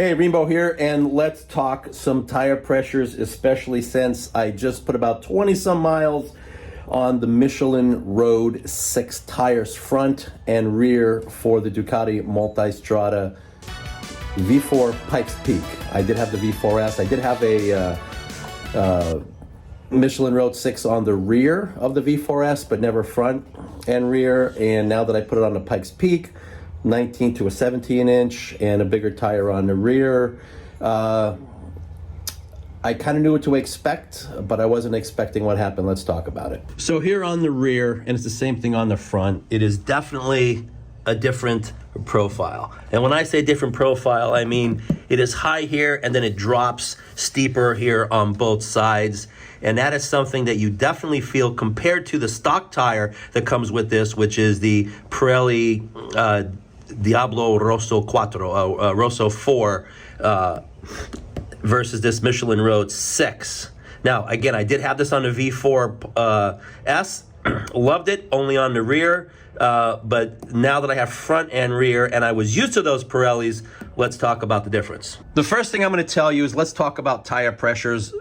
Hey, Rainbow here, and let's talk some tire pressures, especially since I just put about 20 some miles on the Michelin Road 6 tires, front and rear, for the Ducati Multistrada V4 Pikes Peak. I did have the V4S. I did have a Michelin Road 6 on the rear of the V4S, but never front and rear. And now that I put it on the Pikes Peak, 19 to a 17 inch and a bigger tire on the rear, I kind of knew what to expect, but I wasn't expecting what happened. Let's talk about it. So here on the rear, and it's the same thing on the front, it is definitely a different profile. And when I say different profile, I mean it is high here and then it drops steeper here on both sides. And that is something that you definitely feel compared to the stock tire that comes with this, which is the Pirelli Diablo Rosso 4, Rosso 4 versus this Michelin Road 6. Now, again, I did have this on the V4 S. Loved it, only on the rear. But now that I have front and rear, and I was used to those Pirellis, let's talk about the difference. The first thing I'm going to tell you is let's talk about tire pressures.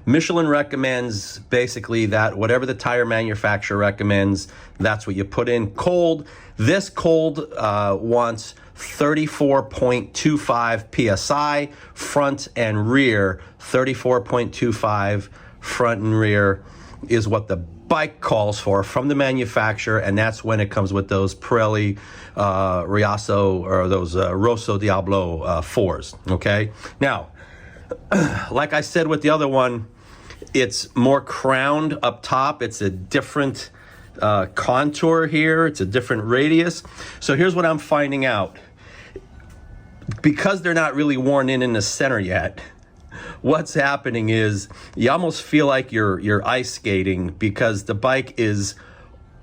Michelin recommends basically that whatever the tire manufacturer recommends, that's what you put in. Cold, this cold wants 34.25 PSI, front and rear. 34.25 front and rear is what the bike calls for from the manufacturer, and that's when it comes with those Pirelli Riasso or those Rosso Diablo 4s, okay? Now, like I said with the other one, it's more crowned up top. It's a different contour here. It's a different radius. So here's what I'm finding out. Because they're not really worn in the center yet, what's happening is you almost feel like you're ice skating because the bike is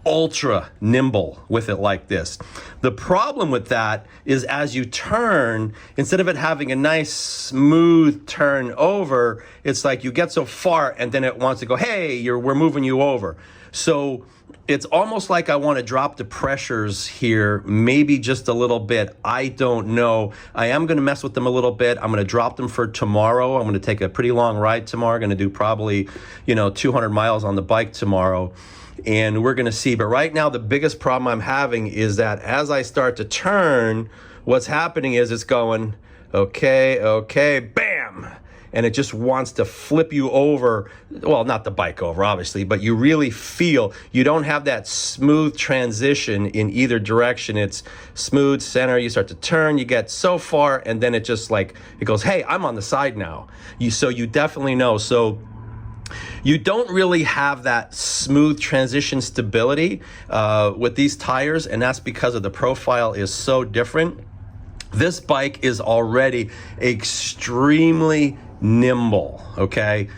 ultra nimble with it like this. The problem with that is as you turn, instead of it having a nice smooth turn over, it's like you get so far and then it wants to go, hey, we're moving you over. So it's almost like I want to drop the pressures here, maybe just a little bit. I don't know. I am going to mess with them a little bit. I'm going to drop them for tomorrow. I'm going to take a pretty long ride tomorrow. I'm going to do probably, 200 miles on the bike tomorrow. And we're going to see. But right now, the biggest problem I'm having is that as I start to turn, what's happening is it's going, okay, bam. And it just wants to flip you over. Well, not the bike over, obviously, but you really feel you don't have that smooth transition in either direction. It's smooth center. You start to turn, you get so far, and then it just it goes, hey, I'm on the side now. So you definitely know. So you don't really have that smooth transition stability with these tires, and that's because of the profile is so different. This bike is already extremely nimble, okay?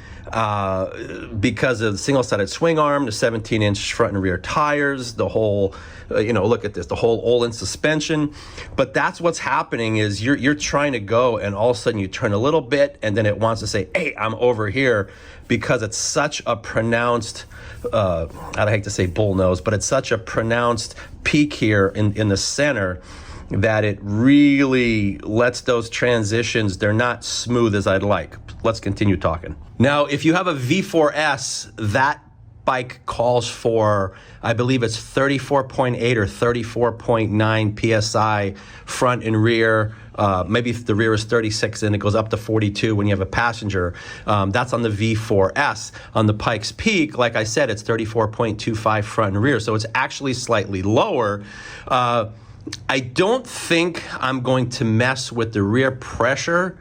Because of the single-sided swing arm, the 17-inch front and rear tires, the whole, look at this, the whole Olin suspension. But that's what's happening is you're trying to go, and all of a sudden you turn a little bit, and then it wants to say, hey, I'm over here, because it's such a pronounced, I hate to say bull nose, but it's such a pronounced peak here in the center that it really lets those transitions, they're not smooth as I'd like. Let's continue talking. Now, if you have a V4S, that bike calls for, I believe it's 34.8 or 34.9 PSI front and rear. Maybe if the rear is 36 and it goes up to 42 when you have a passenger. That's on the V4S. On the Pikes Peak, like I said, it's 34.25 front and rear. So it's actually slightly lower. I don't think I'm going to mess with the rear pressure.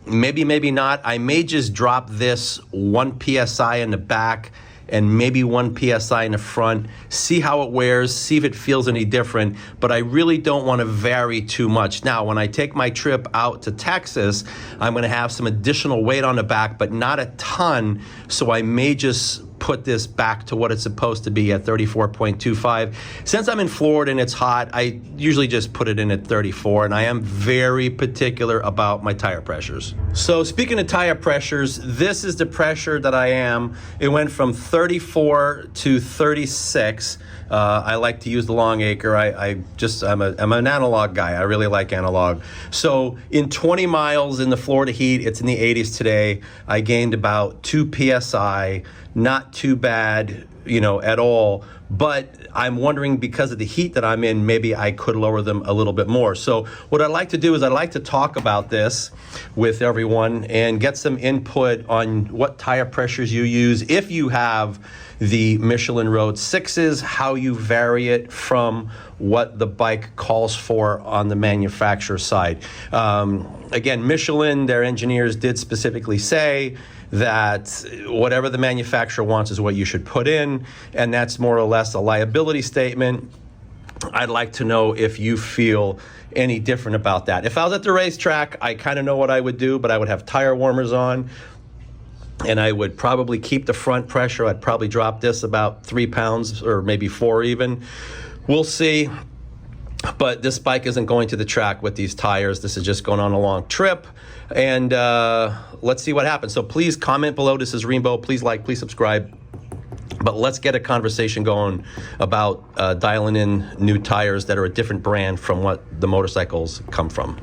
Maybe not. I may just drop this 1 PSI in the back and maybe 1 PSI in the front, see how it wears, see if it feels any different, but I really don't want to vary too much. Now, when I take my trip out to Texas, I'm going to have some additional weight on the back, but not a ton, so I may just put this back to what it's supposed to be at 34.25. Since I'm in Florida and it's hot, I usually just put it in at 34, and I am very particular about my tire pressures. So speaking of tire pressures, this is the pressure that I am. It went from 34 to 36. I like to use the long acre. I'm an analog guy. I really like analog. So in 20 miles in the Florida heat, it's in the 80s today. I gained about 2 psi. Not too bad, at all. But I'm wondering, because of the heat that I'm in, maybe I could lower them a little bit more. So what I'd like to do is I'd like to talk about this with everyone and get some input on what tire pressures you use. If you have the Michelin Road 6s, how you vary it from what the bike calls for on the manufacturer side. Again, Michelin, their engineers did specifically say that whatever the manufacturer wants is what you should put in, and that's more or less a liability statement. I'd like to know if you feel any different about that. If I was at the racetrack, I kind of know what I would do, but I would have tire warmers on, and I would probably keep the front pressure. I'd probably drop this about 3 pounds or maybe 4 even. We'll see. But this bike isn't going to the track with these tires. This is just going on a long trip. And let's see what happens. So please comment below. This is Rainbow. Please like, please subscribe. But let's get a conversation going about dialing in new tires that are a different brand from what the motorcycles come from.